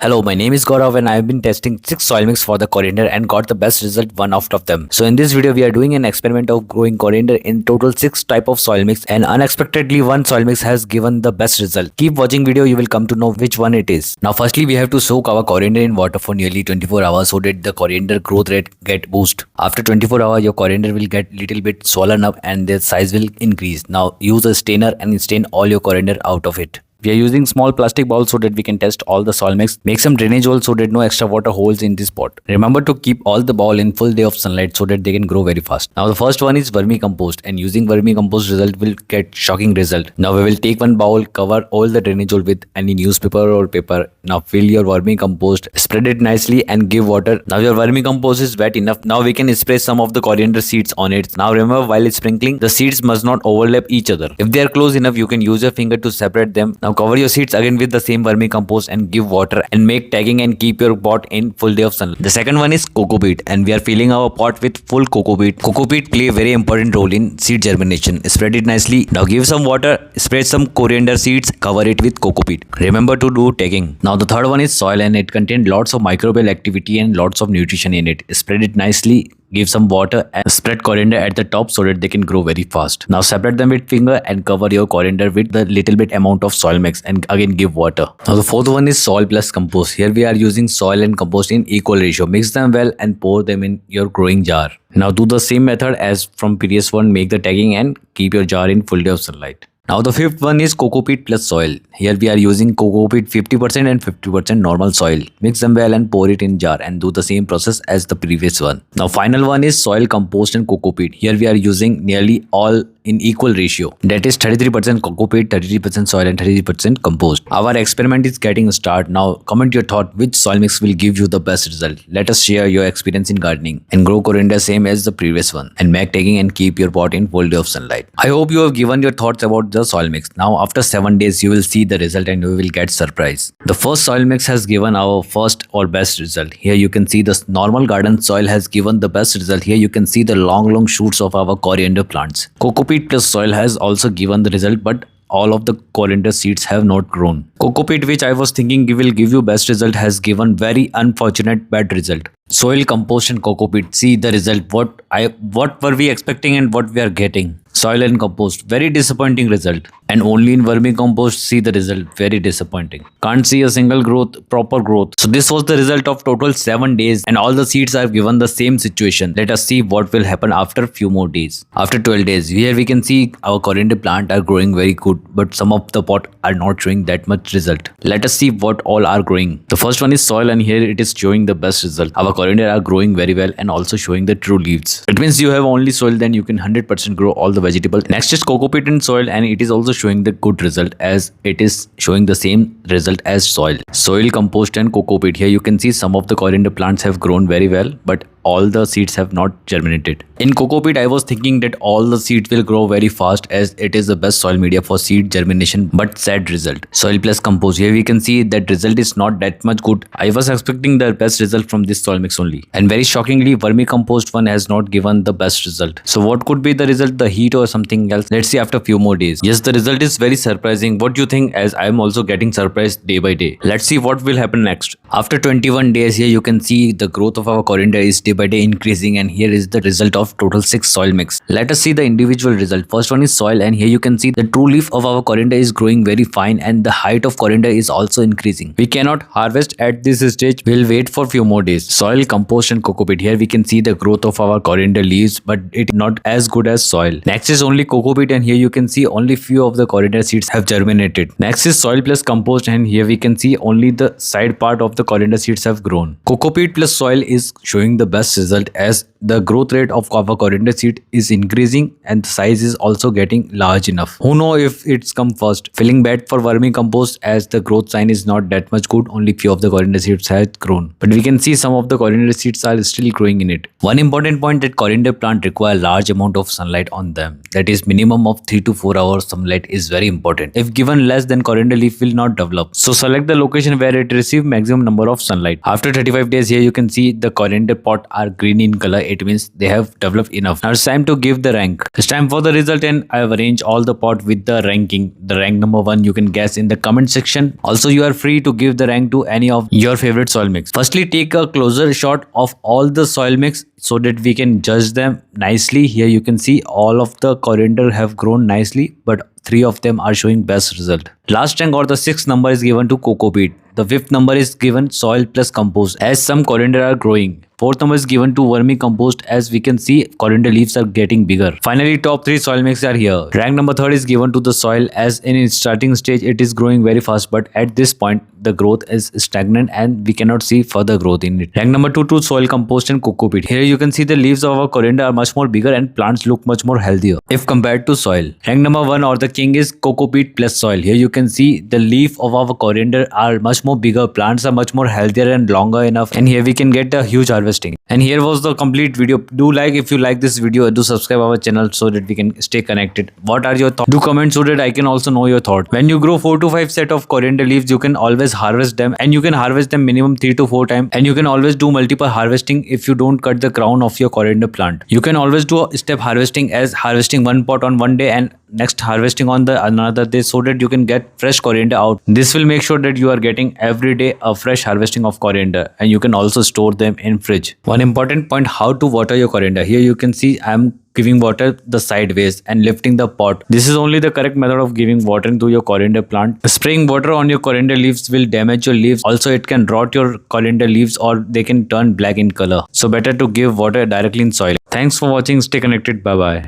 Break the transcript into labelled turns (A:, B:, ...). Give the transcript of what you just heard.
A: Hello, my name is Gaurav and I have been testing 6 soil mix for the coriander and got the best result one out of them. So in this video we are doing an experiment of growing coriander in total 6 type of soil mix, and unexpectedly one soil mix has given the best result. Keep watching video, you will come to know which one it is. Now firstly we have to soak our coriander in water for nearly 24 hours so that the coriander growth rate get boost. After 24 hours your coriander will get little bit swollen up and their size will increase. Now use a strainer and strain all your coriander out of it. We are using small plastic bowls so that we can test all the soil mix. Make some drainage holes so that no extra water holes in this pot. Remember to keep all the bowl in full day of sunlight so that they can grow very fast. Now the first one is vermicompost, and using vermicompost result will get shocking result. Now we will take one bowl, cover all the drainage hole with any newspaper or paper. Now fill your vermicompost, spread it nicely and give water. Now your vermicompost is wet enough. Now we can spray some of the coriander seeds on it. Now remember, while sprinkling, the seeds must not overlap each other. If they are close enough, you can use your finger to separate them. Now cover your seeds again with the same vermicompost and give water and make tagging and keep your pot in full day of sunlight. The second one is coco peat, and we are filling our pot with full coco peat. Coco peat play a very important role in seed germination. Spread it nicely. Now give some water, spread some coriander seeds, cover it with coco peat. Remember to do tagging. Now the third one is soil, and it contains lots of microbial activity and lots of nutrition in it. Spread it nicely. Give some water and spread coriander at the top so that they can grow very fast. Now separate them with finger and cover your coriander with the little bit amount of soil mix and again give water. Now the fourth one is soil plus compost. Here we are using soil and compost in equal ratio. Mix them well and pour them in your growing jar. Now do the same method as from previous one. Make the tagging and keep your jar in full day of sunlight. Now the fifth one is coco peat plus soil. Here we are using coco peat 50% and 50% normal soil. Mix them well and pour it in jar and do the same process as the previous one. Now final one is soil compost and coco peat. Here we are using nearly all in equal ratio. That is 33% coco peat, 33% soil and 33% compost. Our experiment is getting started. Now comment your thought which soil mix will give you the best result. Let us share your experience in gardening and grow coriander same as the previous one and make tagging and keep your pot in full day of sunlight. I hope you have given your thoughts about the soil mix. Now after 7 days you will see the result and you will get surprised. The first soil mix has given our first or best result. Here you can see the normal garden soil has given the best result. Here you can see the long shoots of our coriander plants. Coco peat plus soil has also given the result, but all of the coriander seeds have not grown. Coco peat, which I was thinking will give you best result, has given very unfortunate bad result. Soil compost and coco peat, see the result. What were we expecting and what we are getting? Soil and compost, very disappointing result. And only in vermicompost, see the result, very disappointing. Can't see a single proper growth. So this was the result of total 7 days and all the seeds are given the same situation. Let us see what will happen after few more days. After 12 days, here we can see our coriander plant are growing very good, but some of the pot are not showing that much result. Let us see what all are growing. The first one is soil, and here it is showing the best result. Our coriander are growing very well and also showing the true leaves. It means you have only soil, then you can 100% grow all the vegetable. Next is coco peat and soil, and it is also showing the good result as it is showing the same result as soil. Soil, compost and coco peat. Here you can see some of the coriander plants have grown very well, but all the seeds have not germinated. In coco peat, I was thinking that all the seeds will grow very fast as it is the best soil media for seed germination, but sad result. Soil plus compost. Here we can see that result is not that much good. I was expecting the best result from this soil mix only. And very shockingly, vermicompost one has not given the best result. So what could be the result? The heat or something else? Let's see after few more days. Yes, the result is very surprising. What do you think? As I am also getting surprised day by day. Let's see what will happen next. After 21 days, here you can see the growth of our coriander is day by day increasing, and here is the result of total 6 soil mix. Let us see the individual result. First one is soil, and here you can see the true leaf of our coriander is growing very fine and the height of coriander is also increasing. We cannot harvest at this stage. We'll wait for few more days. Soil, compost and coco peat. Here we can see the growth of our coriander leaves, but it is not as good as soil. Next is only coco peat, and here you can see only few of the coriander seeds have germinated. Next is soil plus compost, and here we can see only the side part of the coriander seeds have grown. Coco peat plus soil is showing the best result as the growth rate of our coriander seed is increasing and the size is also getting large enough. Who know if it's come first? Feeling bad for vermicompost as the growth sign is not that much good. Only few of the coriander seeds have grown, but we can see some of the coriander seeds are still growing in it. One important point that coriander plant require large amount of sunlight on them. That is minimum of 3 to 4 hours sunlight is very important. If given less, then coriander leaf will not develop. So select the location where it receives maximum number of sunlight. After 35 days, here you can see the coriander pot are green in color. it means they have developed enough. Now it's time to give the rank. It's time for the result, and I have arranged all the pot with the ranking. The rank number 1 you can guess in the comment section. Also, you are free to give the rank to any of your favorite soil mix. Firstly, take a closer shot of all the soil mix so that we can judge them nicely. Here you can see all of the coriander have grown nicely, but 3 of them are showing best result. Last rank or the 6th number is given to coco peat. The 5th number is given soil plus compost as some coriander are growing. 4th number is given to vermicompost as we can see coriander leaves are getting bigger. Finally, top 3 soil mix are here. Rank number 3rd is given to the soil as in its starting stage it is growing very fast, but at this point the growth is stagnant and we cannot see further growth in it. Rank number 2 to soil compost and coco peat. Here you can see the leaves of our coriander are much more bigger and plants look much more healthier if compared to soil. Rank number 1 or the king is coco peat plus soil. Here you can see the leaf of our coriander are much more bigger, plants are much more healthier and longer enough, and here we can get a huge harvesting. And here was the complete video. Do like if you like this video, do subscribe our channel so that we can stay connected. What are your thoughts? Do comment so that I can also know your thoughts. When you grow 4 to 5 set of coriander leaves, you can always harvest them, and you can harvest them minimum 3 to 4 times, and you can always do multiple harvesting if you don't cut the crown of your coriander plant. You can always do a step harvesting as harvesting one pot on one day and next harvesting on the another day so that you can get fresh coriander out. This will make sure that you are getting every day a fresh harvesting of coriander, and you can also store them in fridge. One important point, how to water your coriander. Here you can see I am giving water the sideways and lifting the pot. This is only the correct method of giving water to your coriander plant. Spraying water on your coriander leaves will damage your leaves. Also, it can rot your coriander leaves or they can turn black in color. So better to give water directly in soil. Thanks for watching. Stay connected. Bye bye.